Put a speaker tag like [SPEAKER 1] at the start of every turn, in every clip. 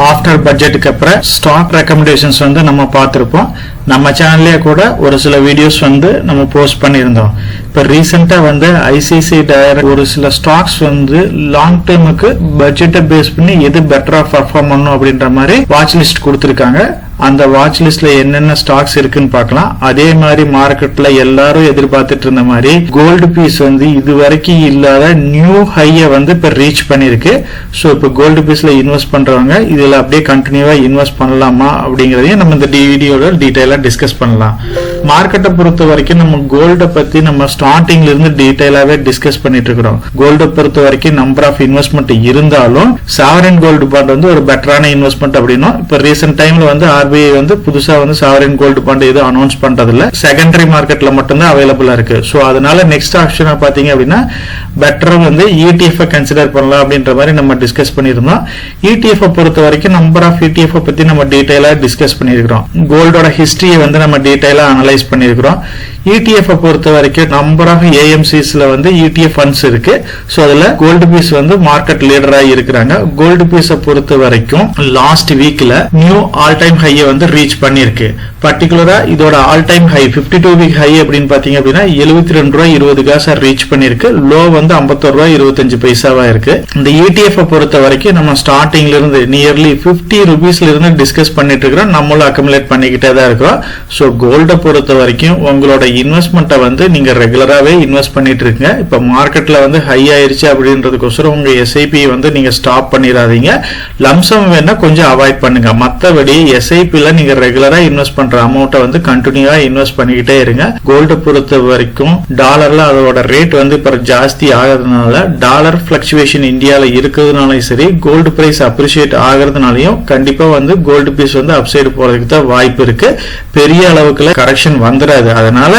[SPEAKER 1] After பட்ஜெட்டுக்கு அப்புறம் stock recommendations வந்து நம்ம பார்த்திருப்போம். நம்ம சேனல்லே கூட ஒரு சில வீடியோஸ் வந்து நம்ம போஸ்ட் பண்ணியிருந்தோம். இப்போ ரீசெண்டா வந்து ஐசிஐசிஐ டைரக்ட் ஒரு சில ஸ்டாக்ஸ் வந்து லாங் டேர்முக்கு பட்ஜெட்டை பேஸ் பண்ணி எது பெட்டரா பர்ஃபார்ம் பண்ணும் அப்படின்ற மாதிரி வாட்ச் லிஸ்ட் கொடுத்துருக்காங்க. அந்த வாட்ச் லிஸ்ட்ல என்னென்ன ஸ்டாக்ஸ் இருக்குன்னு பார்க்கலாம். அதே மாதிரி மார்க்கெட்ல எல்லாரும் எதிர்பார்த்துட்டு இருந்த மாதிரி கோல்டு பீஸ் வந்து இது வரைக்கும் இல்லாத நியூ ஹையை வந்து இப்ப ரீச் பண்ணிருக்கு. ஸோ இப்போ கோல்டு பீஸ்ல இன்வெஸ்ட் பண்றவங்க இதுல அப்படியே கண்டினியூவா இன்வெஸ்ட் பண்ணலாமா அப்படிங்கறதையும் நம்ம இந்த வீடியோல டீடைலா டிஸ்கஸ் பண்ணலாம். மார்க்கெட்டை பொறுத்த வரைக்கும் நம்ம கோல்டை பத்தி நம்ம ஸ்டார்டிங்ல இருந்து டீடைலாவே டிஸ்கஸ் பண்ணிட்டு இருக்கிறோம். கோல்டை பொறுத்த வரைக்கும் நம்பர் ஆஃப் இன்வெஸ்ட்மெண்ட் இருந்தாலும் சாவரின் கோல்டு பாண்ட் வந்து ஒரு பெட்டரான இன்வெஸ்ட்மெண்ட் அப்படின்னும் இப்ப ரீசென்ட் டைம்ல வந்து RBI வந்து புதுசா வந்து சாவரின் கோல்டு பாண்ட் எதுவும் அனௌன்ஸ் பண்றது இல்ல. செகண்டரி மார்க்கெட்ல மட்டும்தான் அவைலபிளா இருக்கு. சோ அதனால நெக்ஸ்ட் ஆப்ஷனா பாத்தீங்க அப்படின்னா பெட்டரா வந்து ETF கன்சிடர் பண்ணலாம் அப்படின்ற மாதிரி நம்ம டிஸ்கஸ் பண்ணிருந்தோம். ETF பொறுத்த வரைக்கும் நம்பர் ஆஃப் ETF பத்தி நம்ம டீடைலா டிஸ்கஸ் பண்ணிருக்கிறோம். கோல்டோட ஹிஸ்டரியை வந்து நம்ம டீடைலா அனலைஸ் பண்ணிருக்கிறோம். ETF பொறுத்த வரைக்கும் நம்பர் ஆஃப் AMCஸ்ல வந்து ETF ஃபண்ட்ஸ் இருக்கு. சோ அதுல கோல்டு பீஸ் வந்து மார்க்கெட் லீடரா இருக்கிறாங்க. கோல்டு பீஸை பொறுத்த வரைக்கும் லாஸ்ட் வீக்ல நியூ ஆல் டைம் ஹையை வந்து ரீச் பண்ணிருக்கு. பர்டிகுலரா இதோட all time high 52 week high அப்படின்னு பாத்தீங்க அப்படின்னா 72 ரூபாய் 20 காசா ரீச் பண்ணிருக்கு. லோ வந்து 51 ரூபாய் 25 பைசாவா இருக்கு. இந்த ETF பொறுத்த வரைக்கும் நம்ம ஸ்டார்டிங்ல இருந்து நியர்லி 50 ரூபீஸ்ல இருந்து டிஸ்கஸ் பண்ணிட்டு இருக்கிறோம். நம்மளும் அக்குமுலேட் பண்ணிக்கிட்டே தான் இருக்கிறோம். சோ கோல்ட பொறுத்த வரைக்கும் உங்களோட இன்வெஸ்ட்மெண்ட்டை வந்து நீங்க ரெகுலராகவே இன்வெஸ்ட் பண்ணிட்டு இருக்கீங்க. இப்ப மார்க்கெட்ல வந்து ஹை ஆயிருச்சு அப்படின்றதுக்கோசரம் உங்க SIP வந்து நீங்க ஸ்டாப் பண்ணிடாதீங்க. லம்சம் வேணா கொஞ்சம் அவாய்ட் பண்ணுங்க. மற்றபடி SIP-ல நீங்க ரெகுலரா இன்வெஸ்ட் பண்ற அமௌண்ட்டை வந்து கண்டினியூவா இன்வெஸ்ட் பண்ணிக்கிட்டே இருங்க. கோல்டு பொறுத்த வரைக்கும் டாலர்ல அதோட ரேட் வந்து இப்ப ஜாஸ்தி ஆகிறதுனால டாலர் பிளக்சுவேஷன் இந்தியால இருக்கிறதுனாலும் சரி கோல்டு பிரைஸ் அப்ரிஷியேட் ஆகிறதுனாலையும் கண்டிப்பா வந்து கோல்டு பீஸ் வந்து அப்சைடு போறதுக்கு தான் வாய்ப்பு இருக்கு. பெரிய அளவுக்குள்ள கரெக்ஷன் வந்துடாது. அதனால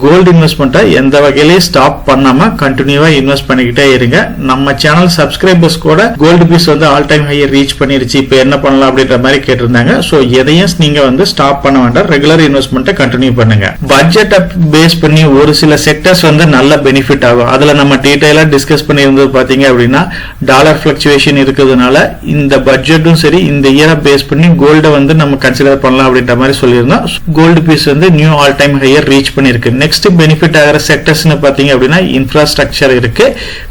[SPEAKER 1] கோல்டு இன்வெஸ்ட்மெண்ட்டை எந்த வகையிலேயே ஸ்டாப் பண்ணாம கண்டினியூவா இன்வெஸ்ட் பண்ணிக்கிட்டே இருங்க. நம்ம சேனல் சப்ஸ்கிரைபர்ஸ் கூட கோல்டு பீஸ் வந்து ஆல் டைம் ஹையை ரீச் பண்ணிருச்சு, இப்ப என்ன பண்ணலாம் அப்படின்ற மாதிரி கேட்டிருந்தாங்க. சோ எதையும் நீங்க வந்து ஸ்டாப் பண்ண வேண்டாம். ரெகுலர் இன்வெஸ்ட்மெண்ட்டை கண்டினியூ பண்ணுங்க. பட்ஜெட்டை பேஸ் பண்ணி ஒரு சில செக்டர்ஸ் வந்து நல்ல பெனிஃபிட் ஆகும். அதுல நம்ம டீடைலா டிஸ்கஸ் பண்ணியிருந்தது பாத்தீங்க அப்படின்னா டாலர் பிளக்சுவேஷன் இருக்கிறதுனால இந்த பட்ஜெட்டும் சரி இந்த இயரை பேஸ் பண்ணி கோல்டை வந்து நம்ம கன்சிடர் பண்ணலாம் அப்படின்ற மாதிரி சொல்லியிருந்தோம். கோல்டு பீஸ் வந்து நியூ ஆல் டைம் ஹையை ரீச் பண்ணிருக்கு. நெக்ஸ்ட் பெனிஃபிட் ஆகிற செக்டர்ஸ்னு பாத்தீங்க அப்படின்னா இன்ஃப்ராஸ்ட்ரக்சர் இருக்கு,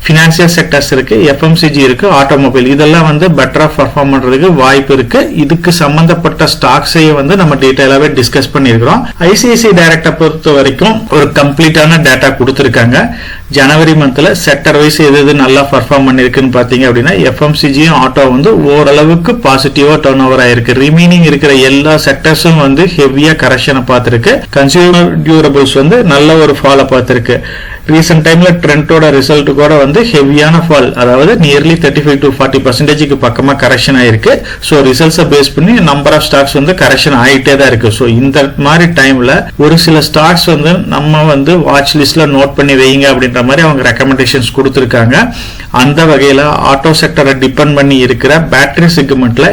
[SPEAKER 1] பினான்சியல் செக்டர்ஸ் இருக்கு, FMCG இருக்கு, ஆட்டோமொபைல் இதெல்லாம் வந்து பெட்டரா பர்ஃபார்ம் பண்றதுக்கு வாய்ப்பு இருக்கு. இதுக்கு சம்பந்தப்பட்ட ஸ்டாக்ஸையும் வந்து நம்ம டீடைலாவே டிஸ்கஸ் பண்ணிருக்கிறோம். ICICI டைரக்டை பொறுத்த வரைக்கும் ஒரு கம்ப்ளீட்டான டேட்டா கொடுத்திருக்காங்க. ஜனவரி மந்த்ல செக்டர் வைஸ் எது நல்லா பர்ஃபார்ம் பண்ணிருக்குன்னு பாத்தீங்க அப்படின்னா FMCG ஆட்டோ வந்து ஓரளவுக்கு பாசிட்டிவா டர்ன் ஓவர் ஆயிருக்கு. ரிமைனிங் இருக்கிற எல்லா செக்டர்ஸும் வந்து ஹெவியா கரெக்ஷனை பார்த்திருக்கு. கன்சியூமர் டியூரபிள்ஸ் வந்து நல்ல ஒரு ஃபாலை பார்த்திருக்கு. ரீசென்ட் டைம்ல ட்ரெண்டோட ரிசல்ட் கூட வந்து ஹெவியான ஃபால், அதாவது நியர்லி 35 to 40% பக்கமா கரெக்ஷன் ஆயிருக்கு. சோ ரிசல்ட்ஸை பேஸ் பண்ணி நம்பர் ஆஃப் ஸ்டாக்ஸ் வந்து கரெக்ஷன் ஆயிட்டே தான் இருக்கு. சோ இந்த மாதிரி டைம்ல ஒரு சில ஸ்டாக்ஸ் வந்து நம்ம வந்து வாட்ச் லிஸ்ட்ல நோட் பண்ணி வைங்க அப்படின்ற மாதிரி அவங்க ரெக்கமெண்டேஷன்ஸ் கொடுத்திருக்காங்க. அந்த வகையில ஆட்டோ செக்டரை டிபெண்ட் பண்ணி இருக்கிற பேட்டரி செக்மெண்ட்ல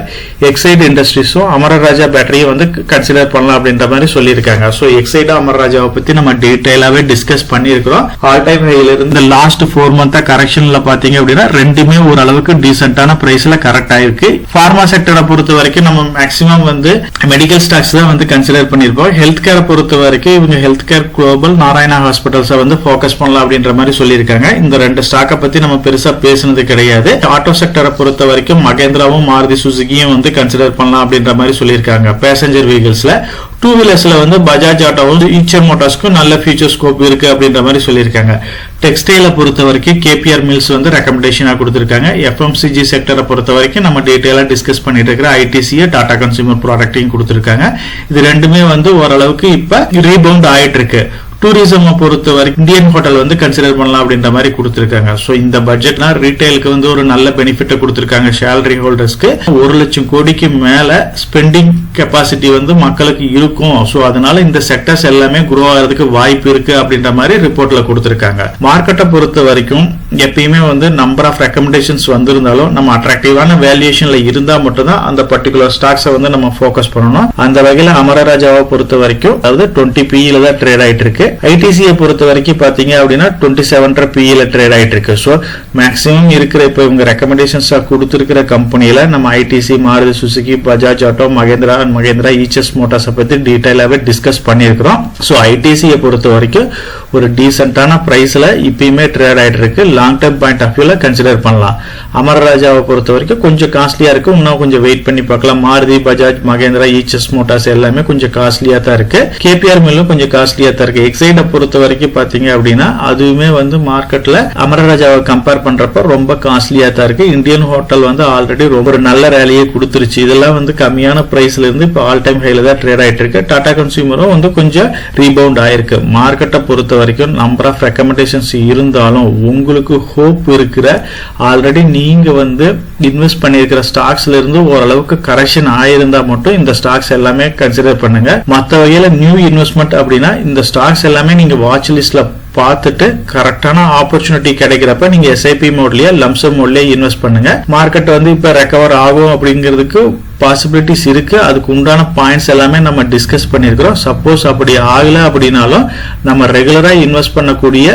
[SPEAKER 1] எக்ஸைட் இண்டஸ்ட்ரீஸும் அமரராஜா பேட்டரியும் வந்து கன்சிடர் பண்ணலாம் அப்படின்ற மாதிரி சொல்லியிருக்காங்க. சோ எக்ஸைட் அமரராஜாவை பத்தி நம்ம டீடைலாவே டிஸ்கஸ் பண்ணியிருக்கிறோம். ஆல் டைம் ஹைல இருந்து லாஸ்ட் 4 மந்த்தா கரெக்ஷன்ல பாத்தீங்க அப்படின்னா ரெண்டுமே ஓரளவுக்கு டீசென்டான பிரைஸ்ல கரெக்ட் ஆயிருக்கு. பார்மா செக்டரை பொறுத்த வரைக்கும் நம்ம மேக்ஸிமம் வந்து மெடிக்கல் ஸ்டாக்ஸ் தான் வந்து கன்சிடர் பண்ணிருப்போம். ஹெல்த் கேரை பொறுத்த வரைக்கும் இவங்க ஹெல்த் கேர் குளோபல் நாராயணா ஹாஸ்பிட்டல்ஸை வந்து போக்கஸ் பண்ணலாம் அப்படின்ற மாதிரி சொல்லியிருக்காங்க. இந்த ரெண்டு ஸ்டாக்கை பத்தி நம்ம பெருசா பேசுனது கிடையாது. ஆட்டோ செக்டரை பொறுத்த வரைக்கும் மகேந்திராவும் மாருதி சுசுகியும் வந்து கன்சிடர் பண்ணலாம் அப்படின்ற மாதிரி சொல்லியிருக்காங்க. பேசஞ்சர் வெஹிக்கிள்ஸ்ல டூ வீலர்ஸ்ல வந்து பஜாஜ் ஆட்டோவும் ஈச்சர் மோட்டார்ஸ்க்கும் நல்ல ஃபியூச்சர் ஸ்கோப் இருக்கு அப்படின்ற மாதிரி சொல்லியிருக்காங்க. டெக்ஸ்டைல பொறுத்த வரைக்கும் KPR மில்ஸ் வந்து ரெக்கமெண்டேஷனா கொடுத்திருக்காங்க. FMCG செக்டரை பொறுத்த வரைக்கும் நம்ம டீடைலா டிஸ்கஸ் பண்ணிட்டு இருக்கிற ITC டாடா கன்சூமர் ப்ராடக்ட்டையும் கொடுத்திருக்காங்க. இது ரெண்டுமே வந்து ஓரளவுக்கு இப்ப ரீபவுண்ட் ஆயிட்டு இருக்கு. டூரிசம் பொறுத்த வரைக்கும் இந்தியன் ஹோட்டல் வந்து கன்சிடர் பண்ணலாம் அப்படின்ற மாதிரி கொடுத்திருக்காங்க. சோ இந்த பட்ஜெட்னா ரீட்டைலுக்கு வந்து ஒரு நல்ல பெனிஃபிட் கொடுத்திருக்காங்க. சேலரி ஹோல்டர்ஸ்க்கு 1 லட்சம் கோடிக்கு மேல ஸ்பெண்டிங் கெப்பாசிட்டி வந்து மக்களுக்கு இருக்கும். சோ அதனால இந்த செக்டர்ஸ் எல்லாமே குரோ ஆகிறதுக்கு வாய்ப்பு இருக்கு அப்படின்ற மாதிரி ரிப்போர்ட்ல கொடுத்திருக்காங்க. மார்க்கெட்டை பொறுத்த வரைக்கும் எப்பயுமே வந்து நம்பர் ஆஃப் ரெக்கமெண்டேஷன்ஸ் வந்திருந்தாலும் நம்ம அட்ராக்டிவான வேல்யூஷன்ல இருந்தா மட்டும்தான் அந்த பர்டிகுலர் ஸ்டாக்ஸை வந்து நம்ம ஃபோக்கஸ் பண்ணணும். அந்த வகையில அமரராஜாவை பொறுத்த வரைக்கும் அதாவது 20 PE தான் ட்ரேட் ஆயிட்டு இருக்கு. ஐடிசியை பொறுத்த வரைக்கும் பாத்தீங்க அப்படின்னா 27 PE ட்ரேட் ஆயிட்டு இருக்கு. ஸோ மேக்சிமம் இருக்கிற இப்போ இவங்க ரெக்கமெண்டேஷன்ஸ் கொடுத்திருக்கிற கம்பெனியில நம்ம ITC, Maruti Suzuki, Bajaj Auto, Mahindra and Mahindra, ஈச்சஸ் மோட்டார்ஸை பத்தி டீடைலாவே டிஸ்கஸ் பண்ணியிருக்கிறோம். ஸோ ஐடிசியை பொறுத்த வரைக்கும் ஒரு டீசென்டான பிரைஸ்ல இப்பயுமே ட்ரேட் ஆயிட்டு இருக்கு. லாங் டர்ம் பாயிண்ட் ஆஃப் வியூல கன்சிடர் பண்ணலாம். அமரராஜாவை பொறுத்த வரைக்கும் கொஞ்சம் காஸ்ட்லியா இருக்கு, இன்னும் கொஞ்சம் வெயிட் பண்ணி பார்க்கலாம். மாருதி, பஜாஜ், மகேந்திரா, ஈச்சஸ் மோட்டார்ஸ் எல்லாமே கொஞ்சம் காஸ்ட்லியா தான் இருக்கு. கேபிஆர் மில்லும் கொஞ்சம் காஸ்ட்லியா தான் இருக்கு. எக்ஸைட பொறுத்த வரைக்கும் பாத்தீங்க அப்படின்னா அதுவுமே வந்து மார்க்கெட்ல அமரராஜாவை கம்பேர் பண்றப்ப ரொம்ப காஸ்ட்லியா தான் இருக்கு. இந்தியன் ஹோட்டல் வந்து ஆல்ரெடி ரொம்ப ஒரு நல்ல ரேலியை கொடுத்துருச்சு. இதெல்லாம் வந்து கம்மியான பிரைஸ்ல இருந்து இப்போ ஆல் டைம் ஹைல தான் ட்ரேட் ஆயிட்டு இருக்கு. டாடா கன்சியூமரும் வந்து கொஞ்சம் ரீபவுண்ட் ஆயிருக்கு. மார்க்கெட்டை பொறுத்த வரைக்கும் நம்பர் ஆஃப் ரெக்கமெண்டேஷன்ஸ் இருந்தாலும் உங்களுக்கு ஹோப் இருக்கிற ஆல்ரெடி நீங்க வந்து இன்வெஸ்ட் பண்ணிருக்கிற ஸ்டாக்ஸ்ல இருந்து ஓரளவுக்கு கரெக்ஷன் ஆயிருந்தா மட்டும் இந்த ஸ்டாக்ஸ் எல்லாமே கன்சிடர் பண்ணுங்க. மற்ற வகையில நியூ இன்வெஸ்ட்மெண்ட் அப்படின்னா இந்த ஸ்டாக்ஸ் எல்லாமே நீங்க வாட்ச் லிஸ்ட்ல பார்த்துட்டு கரெக்டான ஆப்பர்ச்சுனிட்டி கிடைக்கிறப்ப நீங்க எஸ்ஐபி மோட்லயே லம்சம் மோட்லயே இன்வெஸ்ட் பண்ணுங்க. மார்க்கெட் வந்து இப்ப ரெக்கவர் ஆகும் அப்படிங்கிறதுக்கு பாசிபிலிட்டிஸ் இருக்கு. அதுக்கு உண்டான பாயிண்ட்ஸ் எல்லாமே நம்ம டிஸ்கஸ் பண்ணிருக்கிறோம். சப்போஸ் அப்படி ஆகல அப்படின்னாலும் நம்ம ரெகுலரா இன்வெஸ்ட் பண்ணக்கூடிய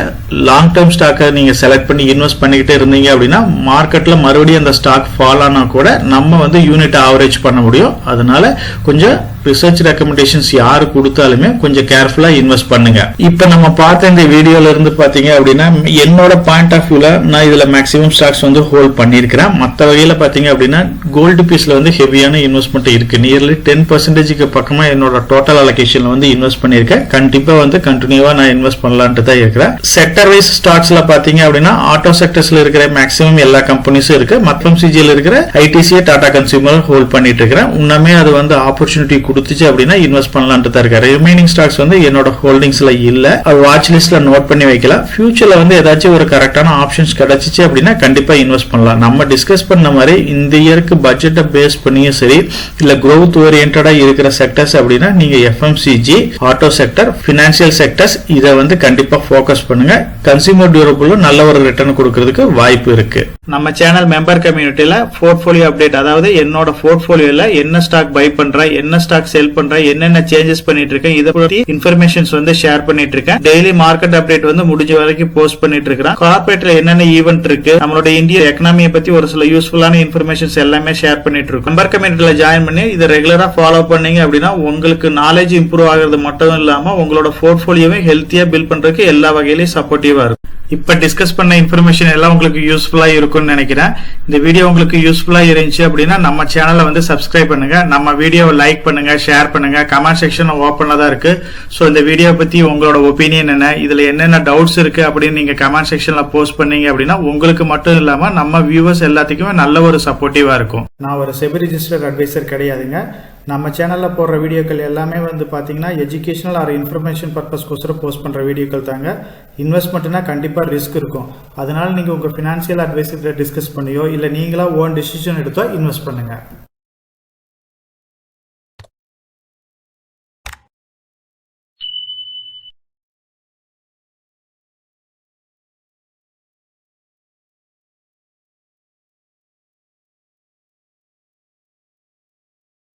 [SPEAKER 1] லாங் டர்ம் ஸ்டாக்கை நீங்க செலக்ட் பண்ணி இன்வெஸ்ட் பண்ணிக்கிட்டே இருந்தீங்க அப்படின்னா மார்க்கெட்ல மறுபடியும் அந்த ஸ்டாக் ஃபால் ஆனா கூட நம்ம வந்து யூனிட் ஆவரேஜ் பண்ண முடியும். அதனால கொஞ்சம் ரிசர்ச் ரெக்கமெண்டேஷன்ஸ் யாரு கொடுத்தாலுமே கொஞ்சம் கேர்ஃபுல்லா இன்வெஸ்ட் பண்ணுங்க. இப்ப நம்ம பார்த்த இந்த வீடியோல இருந்து பாத்தீங்க அப்படின்னா என்னோட பாயிண்ட் ஆஃப் வியூல நான் இதுல மேக்ஸிமம் ஸ்டாக்ஸ் வந்து ஹோல்ட் பண்ணிருக்கிறேன். மற்ற வகையில பாத்தீங்க அப்படின்னா கோல்டு பீஸ்ல வந்து ஹெவியான இன்வெஸ்ட்மெண்ட் இருக்கு. நியர்லி 10% பக்கமா என்னோட டோட்டல் அலோகேஷன்ல வந்து இன்வெஸ்ட் பண்ணிருக்கேன். கண்டிப்பா வந்து கண்டினியூவா நான் இன்வெஸ்ட் பண்ணலான்ட்டு தான் இருக்கிறேன். செக்டர் வைஸ் ஸ்டாக்ஸ்ல பாத்தீங்க அப்படின்னா ஆட்டோ செக்டர்ஸ்ல இருக்கிற மேக்ஸிமம் எல்லா கம்பெனிஸும் இருக்கு. மற்றும் சிஜியில் இருக்கிற ஐடிசியை டாடா கன்சியூமர் ஹோல்ட் பண்ணிட்டு இருக்கிறேன். இன்னமே அது வந்து ஆப்பர்ச்சுனிட்டி கொடுத்துச்சு அப்படின்னா இன்வெஸ்ட் பண்ணலான்ட்டு தான் இருக்காரு. ரிமைனிங் ஸ்டாக்ஸ் வந்து என்னோட ஹோல்டிங்ஸ்ல இல்ல, வாட்ச் லிஸ்ட்ல நோட் பண்ணி வைக்கலாம். ஃபியூச்சர்ல வந்து ஏதாச்சும் ஒரு கரெக்டான ஆப்ஷன்ஸ் கிடைச்சிச்சு அப்படின்னா கண்டிப்பா இன்வெஸ்ட் பண்ணலாம். நம்ம டிஸ்கஸ் பண்ண மாதிரி இந்த இயருக்கு பட்ஜெட்டை பேஸ் பண்ணியும் சரி இல்ல growth ஓரியன்டா இருக்கிற செக்டர்ஸ் அப்படின்னா நீங்க FMCG, auto sector, financial sectors இதை வந்து கண்டிப்பா போக்கஸ் பண்ணுங்க. கன்சியூமர் டியூரபிளும் நல்ல ஒரு ரிட்டர்ன் கொடுக்கிறதுக்கு வாய்ப்பு இருக்கு. நம்ம சேனல் மெம்பர் கம்யூனிட்டியில போர்ட்போலியோ அப்டேட், அதாவது என்னோட போர்ட்போலியோல என்ன ஸ்டாக் பை பண்றேன், என்ன ஸ்டாக் செல் பண்றேன், என்னென்ன சேஞ்சஸ் பண்ணிட்டு இருக்கேன், இதை பத்தி இன்ஃபர்மேஷன்ஸ் வந்து ஷேர் பண்ணிட்டு இருக்கேன். டெய்லி மார்க்கெட் அப்டேட் வந்து முடிஞ்ச வரைக்கும் போஸ்ட் பண்ணிட்டு இருக்கேன். கார்பரேட்ல என்னென்ன ஈவென்ட் இருக்கு, நம்மளோட இந்திய எக்கனாமியை பத்தி ஒரு சில யூஸ்ஃபுல்லான இன்ஃபர்மேஷன்ஸ் எல்லாமே ஷேர் பண்ணிட்டு இருக்கோம். மெம்பர் கம்யூனிட்டியில ஜாயின் பண்ணி இதை ரெகுலரா ஃபாலோ பண்ணீங்க அப்படின்னா உங்களுக்கு நாலேஜ் இம்ப்ரூவ் ஆகிறது மட்டும் இல்லாம உங்களோட போர்ட்போலியோவை ஹெல்த்தியா பில்ட் பண்றதுக்கு எல்லா வகையிலையும் சப்போர்ட்டிவா இருக்கும். இப்ப டிஸ்கஸ் பண்ண இன்ஃபர்மேஷன் எல்லாம் உங்களுக்கு யூஸ்ஃபுல்லா இருக்கும்னு நினைக்கிறேன். இந்த வீடியோ உங்களுக்கு யூஸ்ஃபுல்லா இருந்துச்சு அப்படின்னா நம்ம சேனலை வந்து சப்ஸ்கிரைப் பண்ணுங்க, நம்ம வீடியோவை லைக் பண்ணுங்க, ஷேர் பண்ணுங்க. கமெண்ட் செக்ஷன் ஓப்பன்ல தான் இருக்கு. சோ இந்த வீடியோ பத்தி உங்களோட ஒப்பீனியன் என்ன, இதுல என்னென்ன டவுட்ஸ் இருக்கு அப்படின்னு நீங்க கமெண்ட் செக்ஷன்ல போஸ்ட் பண்ணீங்க அப்படின்னா உங்களுக்கு மட்டும் இல்லாம நம்ம வியூவர்ஸ் எல்லாத்துக்குமே நல்ல ஒரு சப்போர்ட்டிவா இருக்கும். நான் ஒரு செபி ரிஜிஸ்டர்ட் அட்வைசர் கிடையாதுங்க. நம்ம சேனல்ல போடுற வீடியோக்கள் எல்லாமே வந்து பாத்தீங்கன்னா எஜுகேஷனல் ஆர் இன்ஃபர்மேஷன் பர்பஸ்க்கோசரம் போஸ்ட் பண்ற வீடியோக்கள் தாங்க. இன்வெஸ்ட்மெண்ட்னா கண்டிப்பா ரிஸ்க் இருக்கும். அதனால நீங்க உங்க பினான்சியல் அட்வைசர் டிஸ்கஸ் பண்ணியோ இல்ல நீங்களா ஓன் டிசிஷன் எடுத்தோ இன்வெஸ்ட் பண்ணுங்க.